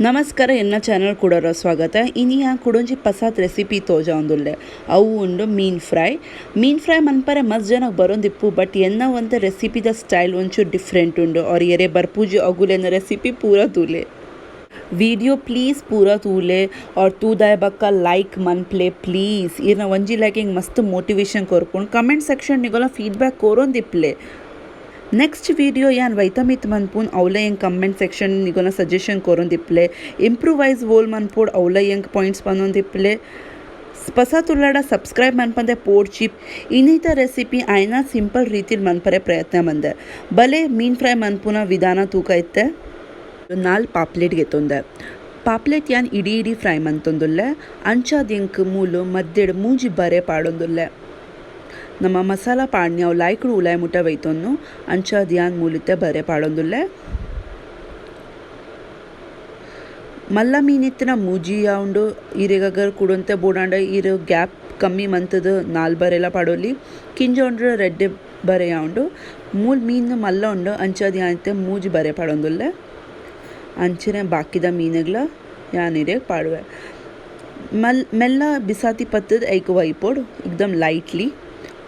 ನಮಸ್ಕಾರ ಎನ್ನ ಚಾನಲ್ ಕೂಡರ ಸ್ವಾಗತ. ಇನಿ ಯಾ ಕುಡೊಂಜಿ ಪಸಾತ್ ರೆಸಿಪಿ ತೋಜಾಂದುಲ್ಲೆ ಅವು ಉಂಡು ಮೀನ್ ಫ್ರೈ ಮನ್ಪರೆ ಮಸ್ತ್ ಜನಕ್ಕೆ ಬರೋಂದಿಪ್ಪು. ಬಟ್ ಎನ್ನ ಒಂತ ರೆಸಿಪಿದ ಸ್ಟೈಲ್ ಒಂಚೂರು ಡಿಫ್ರೆಂಟ್ ಉಂಡು. ಅವ್ರು ಎರೆ ಬರ್ಪೂಜಿ ಅಗುಲೆನ ರೆಸಿಪಿ ಪೂರ ತೂಲೆ वीडियो प्लीज़ पूरा तूले और तू दाय बक्का लाइक मन प्ले प्लीज़ इरना ಒಂಜಿ ಲೈಕಿಂಗ್ ಮಸ್ತ್ ಮೋಟಿವೇಶನ್ ಕೊರ್ಕೊಂಡು ಕಮೆಂಟ್ ಸೆಕ್ಷನ್ ನಿಗೋಲ ಫೀಡ್ಬ್ಯಾಕ್ ಕೋರೊಂದು ದಿಪ್ಲೆ. ನೆಕ್ಸ್ಟ್ ವೀಡಿಯೋ ಯಾನ್ ವೈತಮಿತ್ ಮನ್ಪೂನ್ ಅವಲ ಎಂಗ್ ಕಮೆಂಟ್ ಸೆಕ್ಷನ್ ನಿಗೋಲ ಸಜೆಷನ್ ಕೋರೊಂದಿಪ್ಲೆ. ಇಂಪ್ರೂವೈಸ್ ವೋಲ್ ಮನ್ಪೋಡ್ ಅವಲ ಎಂಗ್ ಪಾಯಿಂಟ್ಸ್ ಬಂದೊಂದಿಪ್ಲೆ. ಪಸ ತುಳ್ಳಾಡ ಸಬ್ಸ್ಕ್ರೈಬ್ ಮನ್ಪಂದೆ ಪೋಡ್ ಚಿಪ್ ಇನ್ನಿತ ರೆಸಿಪಿ ಆಯ್ನ ಸಿಂಪಲ್ ರೀತಿಲಿ ಮನ್ಪರೆ ಪ್ರಯತ್ನ ಬಂದೆ. ಬಲೆ ಮೀನ್ ಫ್ರೈ ಮನ್ಪುನ ವಿಧಾನ ತೂಕ ಇತ್ತೆ. 4 ಪಾಪ್ಲೆಟ್ ಗೆತ್ತೊಂದೆ. ಪಾಪ್ಲೆಟ್ ಯಾನ್ ಇಡೀ ಫ್ರೈ ಮಂತೊಂದುಲ್ಲೆ. ಅಂಚಾದಿಂಕ್ ಮೂಲು ಮದ್ದೆಡ್ ಮೂಜಿ ಬರೆ ಪಾಡೊಂದುಲ್ಲೆ. ನಮ್ಮ ಮಸಾಲ ಪಾಡ್ನಿ ಅವು ಲಾಯ್ಕಡು ಉಲಾಯ್ ಮುಟ ವೈತೊನ್ನು ಅಂಚಾದ್ ಯಾನ್ ಮೂಲಿತ್ತೆ ಬರೆ ಪಾಡೊಂದುಲ್ಲೆ. ಮಲ್ಲ ಮೀನಿತ್ತಿನ ಮೂಜಿ ಯಾವುಂಡು ಈರೆಗರ್ ಕುಡೊಂತೆ ಬೋಡಾಂಡ ಈರು ಗ್ಯಾಪ್ ಕಮ್ಮಿ ಮಂತದ 4 ಬರೆಲ ಪಾಡೋಲಿ. ಕಿಂಜ ಉಂಡ್ರೆ ರೆಡ್ಡೆ ಬರೆ ಯಾವುಂಡು ಮೂಲ್ ಮೀನು ಮಲ್ಲ ಉಂಡು ಅಂಚಾದ್ ಯಾನಿತ್ತೆ ಮೂಜಿ ಬರೆ ಪಾಡೊಂದುಲ್ಲೆ. ಅಂಚನೆ ಬಾಕಿದ ಮೀನುಗಳ ಯಾನಿರೆ ಪಾಡುವೆ. ಮೆಲ್ಲ ಬಿಸಾತಿ ಪತ್ತದ ಐಕ್ ವೈಪೋಡು ಏಕ್ದಮ್ ಲೈಟ್ಲಿ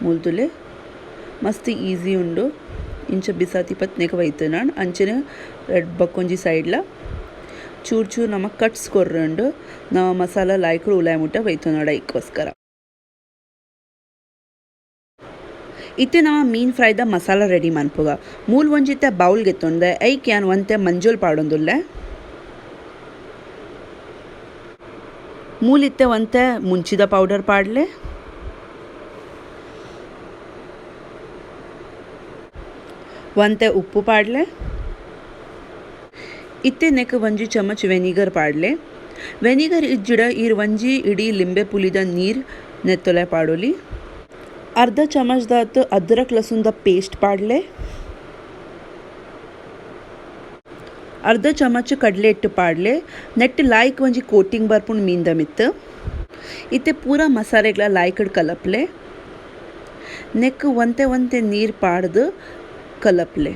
ಮೂಲ್ತುಲೆ ಮಸ್ತ್ ಈಸಿ ಉಂಡು. ಇಂಚ ಬಿಸಾತಿ ಪತ್ ನೆಕ ವೈತು ನಾನು ಅಂಚನೆ ರೆಡ್ ಬಕ್ಕೊಂಜಿ ಸೈಡ್ಲ ಚೂರು ನಮಗೆ ಕಟ್ಸ್ಕೊರ್ರಂಡು ನಾವು ಮಸಾಲ ಲಾಯ್ಕಡು ಉಲಾಯ್ ಮುಟ್ಟ ವೈತು ನೋಡ ಐಕ್ಕೋಸ್ಕರ. ಇತ್ತೆ ನಾವು ಮೀನ್ ಫ್ರೈದ ಮಸಾಲ ರೆಡಿ ಮನ್ಪುಗ. ಮೂಲ್ ಒಂಜಿತ್ತೆ ಬೌಲ್ ಗೆತ್ತೊಂಡೆ ಐಕ್ ಯಾನ್ ಒಂತೆ ಮಂಜೋಲ್ ಪಾಡೊಂದುಲ್ಲೆ. ಮೂಲಿತ್ತೆ ಒಂತೆ ಮುಂಚಿದ ಪೌಡರ್ ಪಾಡ್ಲೆ. ಒಂತೆ ಉಪ್ಪು ಪಾಡ್ಲೆ. ಇತ್ತೆ ನೆಕ್ ಒಂಜಿ ಚಮಚ್ ವೆನಿಗರ್ ಪಾಡ್ಲೆ. ವೆನಿಗರ್ ಇಜ್ಜಿಡ ಈರ್ ಒಂಜಿ ಇಡೀ ಲಿಂಬೆ ಪುಲಿದ ನೀರ್ ನೆತ್ತೊಲೆ ಪಾಡೋಲಿ. अर्धा चमच दात अदरक लहसुन दा पेस्ट पाडले. अर्धा चमच कಡಲೆ ಹಿಟ್ಟು पाडले. ನೆಟ್ ಲಾಯ್ಕ್ ಒಂಜಿ ಕೋಟಿಂಗ್ ಬರ್ಪುಂಡು ಮೀನ್ದ ಮಿತ್. ಇತ್ತೆ ಪೂರ ಮಸಾಲೆಗಳ ಲಾಯ್ಕಡ್ ಕಲಪ್ಲೆ. ನೆಕ್ ಒಂತೆ ನೀರು ಪಾಡ್ದು ಕಲಪ್ಲೆ.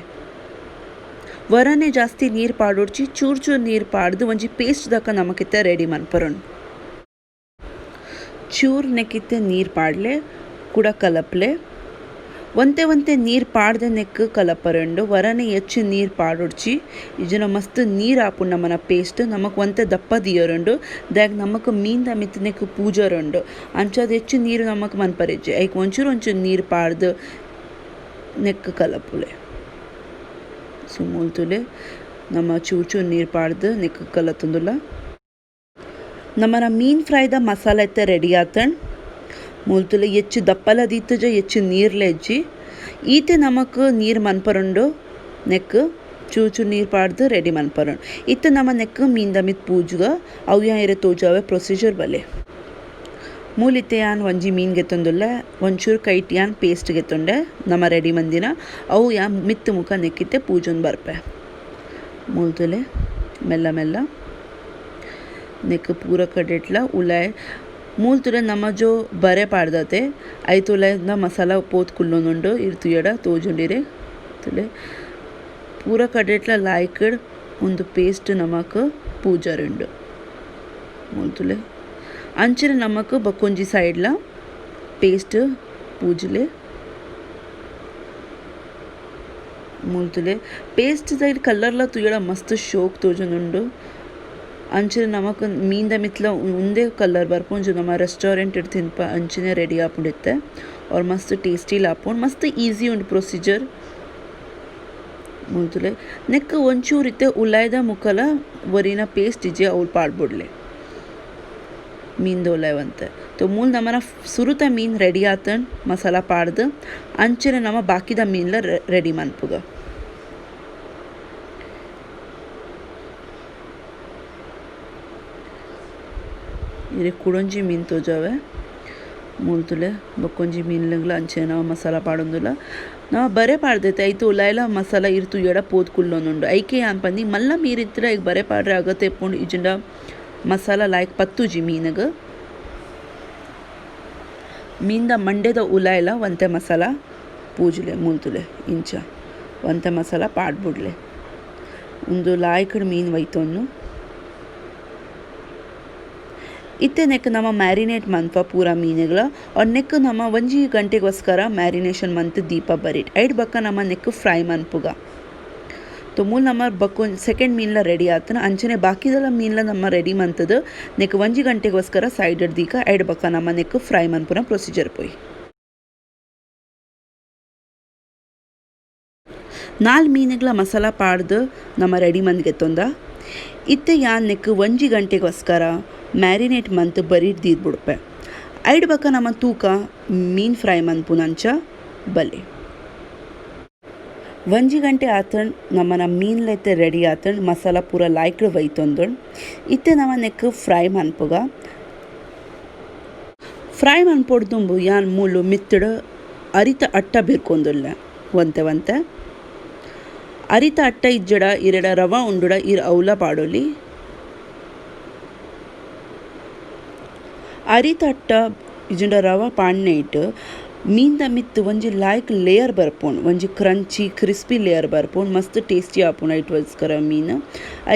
ವರನೆ ಜಾಸ್ತಿ ನೀರು ಪಾಡೋಡ್ಚಿ ಚೂರು ನೀರು ಪಾಡ್ದು ಒಂಜಿ ಪೇಸ್ಟ್ ದಕ್ಕ ನಮಕಿತ್ತೆ ರೆಡಿ ಮನ್ಪರೋಣ. ಚೂರು ನೆಕ್ಕಿತ್ತೆ ನೀರು ಪಾಡ್ಲೆ ಕೂಡ ಕಲಪ್ಲೆ. ಒಂತೆ ನೀರು ಪಾಡ್ದೆ ನೆಕ್ ಕಲಪರಂಡು ವರನೆ ಹೆಚ್ಚು ನೀರು ಪಾಡೊಡ್ಚಿ ಇಜನ ಮಸ್ತ್ ನೀರು ಆಪುಂಡು ನಮ್ಮನ ಪೇಸ್ಟ್ ನಮಕ್ ಒಂತೆ ದಪ್ಪ ದಿಯೋರಂಡು ದಾಗ್ ನಮಕ್ ಮೀನ್ದ ಮಿತ್ ನೆಕ್ ಪೂಜರಂಡು ಅಂಚಾದ ಹೆಚ್ಚು ನೀರು ನಮಕ್ ಮನ್ಪರೆಜ್ಜೆ ಐಕ್ ಒಂಚೂರು ನೀರು ಪಾಡ್ದು ನೆಕ್ ಕಲಪುಲೆ. ಸುಮೂಲ್ತುಲೆ ನಮ್ಮ ಚೂರು ನೀರು ಪಾಡ್ದು ನೆಕ್ ಕಲತುಂದುಲ. ನಮ್ಮನ ಮೀನ್ ಫ್ರೈದ ಮಸಾಲ ಎತ್ತೆ ರೆಡಿ ಆತಂಡ್. ಮೂಲ್ತುಲೆ ಹೆಚ್ಚು ದಪ್ಪಲ ದೀತಜ ಹೆಚ್ಚು ನೀರ್ಲೆ ಎಜ್ಜಿ ಈತೆ ನಮಕ್ ನೀರು ಮನ್ಪರಂಡು ನೆಕ್ ಚೂರು ನೀರು ಪಾಡ್ದು ರೆಡಿ ಮನ್ಪರಂಡು. ಇತ್ತೆ ನಮ್ಮ ನೆಕ್ ಮೀನ್ದ ಮಿತ್ ಪೂಜುಗ ಅವು ಯಾ ಇರೆ ತೋಜಾವೆ ಪ್ರೊಸೀಜರ್ ಬಲೆ. ಮೂಲಿತ್ತೆ ಯಾನ್ ಒಂಜಿ ಮೀನ್ ಗೆತ್ತೊಂದುಲ್ಲೆ ಒಂಚೂರು ಕೈಟ್ ಯಾನ್ ಪೇಸ್ಟ್ ಗೆತ್ತೊಂಡೆ ನಮ್ಮ ರೆಡಿ ಮಂದಿನ ಅವು ಯಾ ಮಿತ್ ಮುಖ ನೆಕ್ಕಿತ್ತೆ ಪೂಜೊಂದು ಬರ್ಪೆ. ಮೂಲ್ತುಲೆ ಮೆಲ್ಲ ನೆಕ್ ಪೂರ ಕಡೆಟ್ಲ ಉಲಾಯ್ ಮೂಲ್ತುಲೆ ನಮ್ಮ ಜೋ ಬರೆ ಪಾಡ್ದತೆ ಐತುಲೆದ ಮಸಾಲ ಪೋತ್ ಕುಲ್ಲೊಂದುಂಡು ಇರ್ತು ಎಡ ತೋಜುಂಡಿರೆ ತುಲೆ ಪೂರ ಕಡೆಟ್ಲ ಲಾಯ್ಕಡ್ ಒಂದು ಪೇಸ್ಟ್ ನಮಕ್ ಪೂಜರುಂಡು. ಮೂಲ್ತುಲೆ ಅಂಚನೆ ನಮಕ್ ಬಕ್ಕೊಂಜಿ ಸೈಡ್ಲ ಪೇಸ್ಟ್ ಪೂಜಲೆ. ಮೂಲ್ತುಲೆ ಪೇಸ್ಟ್ ಸೈಡ್ ಕಲರ್ಲ ತುಯಡ ಮಸ್ತ್ ಶೋಕ್ ತೋಜುಂದುಂಡು. ಅಂಚನೆ ನಮಕ್ ಮೀನ್ದ ಮಿತ್ಲ ಒಂದೇ ಕಲರ್ ಬರ್ಪುಂಜು ನಮ್ಮ ರೆಸ್ಟೋರೆಂಟ್ ಇಡ್ ತಿನ್ಪ ಅಂಚನೆ ರೆಡಿ ಆಪುಂಡಿತ್ತೆ. ಅವ್ರು ಮಸ್ತ್ ಟೇಸ್ಟಿಲ್ ಆಪುಂಡು ಮಸ್ತ್ ಈಸಿ ಉಂಡು ಪ್ರೊಸೀಜರ್. ಮೂಲ್ತುಲೆ ನೆಕ್ ಒಂಚೂರಿತ್ತೆ ಉಲಾಯ್ದ ಮುಕ್ಕಲ ವರಿನ ಪೇಸ್ಟ್ ಇಜ್ಜೆ ಅವ್ಳು ಪಾಡ್ಬಿಡ್ಲೆ ಮೀನ್ದ ಉಲಾಯ್ವಂತೆ. ತೊ ಮೂಲ್ ನಮ್ಮನ ಸುರುತ ಮೀನ್ ರೆಡಿ ಆತಂಡ್ ಮಸಾಲ ಪಾಡ್ದು ಅಂಚನೆ ನಮ್ಮ ಬಾಕಿದ ಮೀನ್ಲ ರೆಡಿ ಮನ್ಪುಗ. ಇರೆ ಕುಡೊಂಜಿ ಮೀನು ತೋಜಾವೆ. ಮೂಲ್ತುಲೆ ಬಕ್ಕೊಂಜಿ ಮೀನ್ಲಂಗ್ಲ ಅಂಚೆ ನಾವು ಮಸಾಲ ಪಾಡೊಂದುಲ್ಲ ನಾವು ಬರೆ ಪಾಡ್ದೈತೆ ಐತು ಉಲಾಯ್ಲ ಮಸಾಲ ಇರ್ತು ಎಡ ಪೋತ್ ಕುಲ್ಲೊಂದುಂಡು ಐಕೆ ಯಾನ್ ಪಂದಿ ಮಲ್ಲ ಮೀರಿತ್ತಿರ ಈಗ ಬರೆ ಪಾಡ್ರೆ ಆಗತ್ತೆ ಪುಂಡು ಇಜಂಡ ಮಸಾಲ ಲಾಯ್ಕ್ ಪತ್ತುಜಿ ಮೀನಗ. ಮೀನ್ದ ಮಂಡೆದ ಉಲಾಯ್ಲ ಒಂತೆ ಮಸಾಲ ಪೂಜಲೆ ಮುಂತುಲೆ ಇಂಚ ಒಂತ ಮಸಾಲ ಪಾಡ್ಬಿಡ್ಲೆ ಒಂದು ಲಾಯ್ಕಡ್ ಮೀನು ಒಯ್ತೊಂದು ಇತ್ತೆ ನೆಕ್ ನಮ್ಮ ಮ್ಯಾರಿನೇಟ್ ಮನ್ಪ ಪೂರ ಮೀನುಗಳ ಅವ್ರ ನೆಕ್ ನಮ್ಮ 1 ಗಂಟೆಗೋಸ್ಕರ ಮ್ಯಾರಿನೇಷನ್ ಮಂತ್ ದೀಪ ಬರೀಟ್ ಐಡ್ ಬಕ್ಕ ನಮ್ಮ ನೆಕ್ ಫ್ರೈ ಮನ್ಪುಗ तो मूल नम्बर बक्को सेकेंड मीनला रेडी आतन अंचने बाकीदला मीनला नम्म रेडी मंतद नेक 1 गंटेगोस्कर सैड दीका ऐड बक्का नम्म नेक फ्रೈ मन्पुನ ಪ್ರೊಸೀಜರ್ ಪೋಯಿ 4 ಮೀನುಗಳ ಮಸಾಲ ಪಾಡ್ದು ನಮ್ಮ ರೆಡಿ ಮಂದ್ಗೆತ್ತೊಂದ ಇತ್ತೆ ಯಾನ್ ನೆಕ್ 1 ಗಂಟೆಗೋಸ್ಕರ ಮ್ಯಾರಿನೇಟ್ ಮಂತ್ ಬರೀಟ್ ದೀದ್ ಬಿಡ್ಪೆ ಐಡ್ ಬಕ್ಕ ನಮ್ಮ ತೂಕ ಮೀನ್ ಫ್ರೈ ಮನ್ಪುನಂಚ ಬಲೆ 1 ಗಂಟೆ ಆತಂಡ್ ನಮ್ಮನ ಮೀನ್ಲೈತೆ ರೆಡಿ ಆತಂಡ್ ಮಸಾಲ ಪೂರ ಲಾಯ್ಕ್ಡ್ ಒಯ್ತೊಂದುಂಡು ಇತ್ತೆ ನಮ್ಮ ನೆಕ್ ಫ್ರೈ ಮನ್ಪುಗ ಫ್ರೈ ಮನ್ಪೊಡ್ದುಂಬು ಯಾನ್ ಮೂಲು ಮಿತ್ತಡು ಅರಿತ ಅಟ್ಟ ಬಿರ್ಕೊಂದುಲ್ಲೆ ಒಂತೆ ಅರಿತ ಅಟ್ಟ ಇಜ್ಜಡ ಇರಡ ರವ ಉಂಡುಡ ಇರ್ ಔಲ ಪಾಡೊಲಿ ಅರಿತ ಅಟ್ಟ ಇಜ್ಜುಂಡ ರವ ಪಾಡ್ನೆ ಇಟ್ಟು ಮೀನ್ದ ಮಿತ್ತು ಒಂಜಿ ಲಾಯ್ಕ್ ಲೇಯರ್ ಬರ್ಪುಂಡು ಒಂಜಿ ಕ್ರಂಚಿ ಕ್ರಿಸ್ಪಿ ಲೇಯರ್ ಬರ್ಪುಂಡು ಮಸ್ತ್ ಟೇಸ್ಟಿ ಆಪುಂಡು ಐಟ್ವಸ್ಕರ ಮೀನು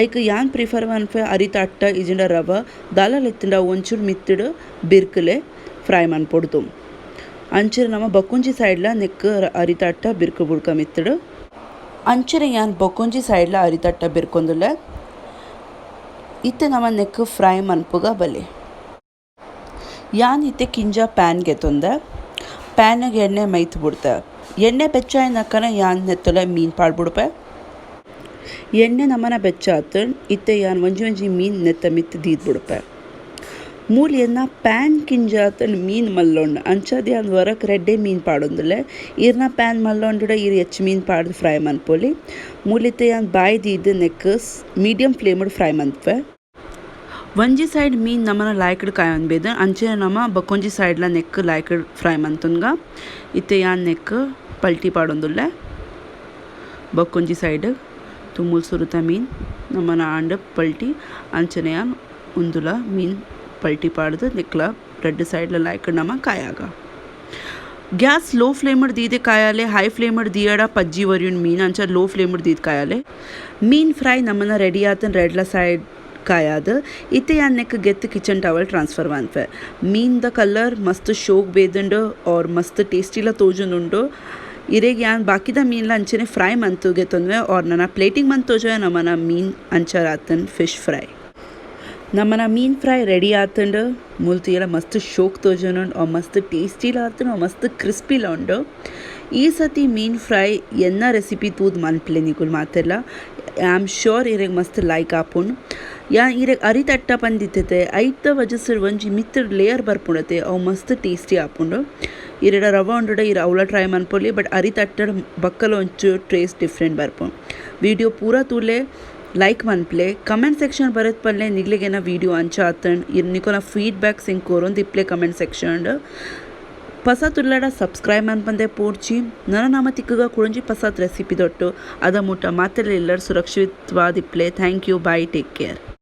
ಐಕ್ ಯಾನ್ ಪ್ರಿಫರ್ ಮನ್ಪೆ ಅರಿತ ಅಟ್ಟ ಇಜಿಂಡ ರವ ದಾಲಲೆತ್ತಿಂಡ ಒಂಚೂರು ಮಿತ್ತುಡು ಬಿರ್ಕಲೆ ಫ್ರೈ ಮನ್ಪೊಡ್ದು ಅಂಚೆರೆ ನಮ್ಮ ಬೊಕ್ಕೊಂಜಿ ಸೈಡ್ಲ ನೆಕ್ ಅರಿತ ಅಟ್ಟ ಬಿರ್ಕು ಬುಡ್ಕ ಮಿತ್ತುಡು ಅಂಚೆರೆ ಯಾನ್ ಬೊಕ್ಕೊಂಜಿ ಸೈಡ್ಲ ಅರಿತ ಅಟ್ಟ ಬಿರ್ಕೊಂದುಲ್ಲೆ ಇತ್ತೆ ನಮ್ಮ ನೆಕ್ ಫ್ರೈ ಮನ್ಪುಗ ಬಲೆ ಯಾನ್ ಇತ್ತೆ ಕಿಂಜ ಪ್ಯಾನ್ಗೆ ತೊಂದೆ ಪ್ಯಾನಿಗೆ ಎಣ್ಣೆ ಮೈತ್ ಬಿಡ್ತೆ ಎಣ್ಣೆ ಬೆಚ್ಚಾಯ ನಕ್ಕನ ಯಾನ್ ನೆತ್ತಲೆ ಮೀನು ಪಾಡ್ಬಿಡ್ಪೆ ಎಣ್ಣೆ ನಮ್ಮನ ಬೆಚ್ಚ ಆತು ಇತ್ತೆ ಯಾನ್ ಒಂಜಿ ಮೀನು ನೆತ್ತ ಮಿತ್ತು ದೀದ್ ಬಿಡ್ಪೆ ಮೂಲ ಎನ್ನ ಪ್ಯಾನ್ ಕಿಂಜ ಆತನ್ ಮೀನು ಮಲ್ಲೊಂಡು ಅಂಚದು ಯಾನ್ ವರಕ್ ರೆಡ್ಡೆ ಮೀನು ಪಾಡೊಂದುಲ್ಲೆ ಇರ್ನ ಪ್ಯಾನ್ ಮಲ್ಲೊಂಡುಡ ಇರ್ ಹೆಚ್ಚು ಮೀನು ಪಾಡ್ದು ಫ್ರೈ ಮನ್ಪೊಲಿ ಮೂಲಿತ್ತೆ ಯಾನ್ ಬಾಯ್ ದೀದ್ ನೆಕ್ ಮೀಡಿಯಂ ಫ್ಲೇಮ್ಡ್ ಫ್ರೈ ಮನ್ಪೆ ಒಂಜಿ ಸೈಡ್ ಮೀನು ನಮ್ಮನ ಲಾಯ್ಕಡ್ ಕಾಯನ್ ಬೇದ ಅಂಚೆ ನಮ್ಮ ಬಕ್ಕೊಂಜಿ ಸೈಡ್ಲ ನೆಕ್ ಲಾಯ್ಕಡ್ ಫ್ರೈ ಮಂತುನ್ಗ ಇತ್ತೆ ಯಾನ್ ನೆಕ್ ಪಲ್ಟಿ ಪಾಡೊಂದುಲ್ಲೆ ಬಕ್ಕೊಂಜಿ ಸೈಡ್ ತುಮ್ಮುಲ್ ಸುರುತ ಮೀನು ನಮ್ಮನ ಆಂಡ್ ಪಲ್ಟಿ ಅಂಚನೆ ಯಾನ್ ಉಂದುಲ ಮೀನು ಪಲ್ಟಿ ಪಾಡ್ದು ನೆಕ್ಲ ರೆಡ್ ಸೈಡ್ಲ ಲಾಯ್ಕಡ್ ನಮ್ಮ ಕಾಯಾಗ ಗ್ಯಾಸ್ ಲೋ ಫ್ಲೇಮಡ್ ದೀದೆ ಕಾಯಾಲೆ ಹೈ ಫ್ಲೇಮಡ್ ದಿಯಡ ಪಜ್ಜಿ ವರಿಯುಂಡು ಮೀನು ಅಂಚ ಲೋ ಫ್ಲೇಮಡ್ ದೀದ್ ಕಾಯಾಲೆ ಮೀನು ಫ್ರೈ ನಮ್ಮನ ರೆಡಿ ಆತನ್ ರೆಡ್ಲ ಸೈಡ್ ಕಾಯದು ಇತ್ತೆ ಯಾನ್ ನೆಕ್ ಗೆತ್ತು ಕಿಚನ್ ಟವಲ್ ಟ್ರಾನ್ಸ್ಫರ್ ಮನ್ಪೆ ಮೀನ್ದ ಕಲರ್ ಮಸ್ತ್ ಶೋಕ್ ಬೇದುಂಡು और ಮಸ್ತ್ ಟೇಸ್ಟಿಲ ತೋಜುಂದುಂಡು ಇರೆಗ್ ಯಾನ್ ಬಾಕಿದ ಮೀನ್ಲ ಅಂಚನೆ ಫ್ರೈ ಮಂತು ಗೆತ್ತೊಂದ್ವೆ और ನನ್ನ ಪ್ಲೇಟಿಂಗ್ ಮಂತ್ ತೋಜವೆ ನಮ್ಮನ ಮೀನ್ ಅಂಚರ್ ಆತನ್ ಫಿಶ್ ಫ್ರೈ ನಮ್ಮನ ಮೀನ್ ಫ್ರೈ ರೆಡಿ ಆತಂಡು ಮುಲ್ತಿಯಲ ಮಸ್ತ್ ಶೋಕ್ ತೋಜುಂಡು और ಮಸ್ತ್ ಟೇಸ್ಟಿಲ ಆತನ್ और ಮಸ್ತ್ ಕ್ರಿಸ್ಪಿಲ ಉಂಡು ಈ ಸತಿ ಮೀನ್ ಫ್ರೈ ಎನ್ನ ರೆಸಿಪಿ ತೂದ್ ಮನ್ಪ್ಲೆ ನಿಕುಲ್ ಮಾತೆಲ್ಲ ಐ ಆಮ್ ಶ್ಯೂರ್ ಇರೆಗ್ ಮಸ್ತ್ ಲೈಕ್ ಆಪುಂಡು ಯಾ ಇರೆಗ್ ಅರಿತ ಅಟ್ಟ ಪಂದಿತ್ತತೆ ಐತ ವಜಸ್ಸರ್ ಒಂಜಿ ಮಿತ್ತಡ್ ಲೇಯರ್ ಬರ್ಪುಂಡತೆ ಅವು ಮಸ್ತ್ ಟೇಸ್ಟಿ ಆಪುಂಡು ಇರೆಡ ರವ ಉಂಡುಡ ಇರ ಅವಳ ಟ್ರೈ ಮನ್ಪೊಲಿ ಬಟ್ ಅರಿತ ಅಟ್ಟಡ ಬಕ್ಕಲ ಒಂಚು ಟೇಸ್ಟ್ ಡಿಫ್ರೆಂಟ್ ಬರ್ಪುಂಡು ವಿಡಿಯೋ ಪೂರ ತೂಲೆ ಲೈಕ್ ಮನ್ಪ್ಲೆ ಕಮೆಂಟ್ ಸೆಕ್ಷನ್ ಬರೆದು ಪಲ್ಲೆ ನಿಗ್ಲಿಗೇನ ವಿಡಿಯೋ ಅಂಚ ಆತಂಡ್ ಇರ್ ನಿಕೋನ ಫೀಡ್ಬ್ಯಾಕ್ ಸಿಂಗ್ ಕೋರೊಂದು ಇಪ್ಲೆ ಕಮೆಂಟ್ ಸೆಕ್ಷನ್ ಪಸಾತ್ ಉಳ್ಳಾಡ ಸಬ್ಸ್ಕ್ರೈಬ್ ಮನ್ಪಂದೆ ಪೋಡ್ಚಿ ನನ್ನ ನಾಮ ತಿಕ್ಕಗ ಕುಳಂಜಿ ಪಸಾತ್ ರೆಸಿಪಿ ದೊಟ್ಟು ಅದ ಮುಟ್ಟ ಮಾತೆಲ್ಲ ಎಲ್ಲರೂ ಸುರಕ್ಷಿತವಾದಿಪ್ಲೆ thank you bye take care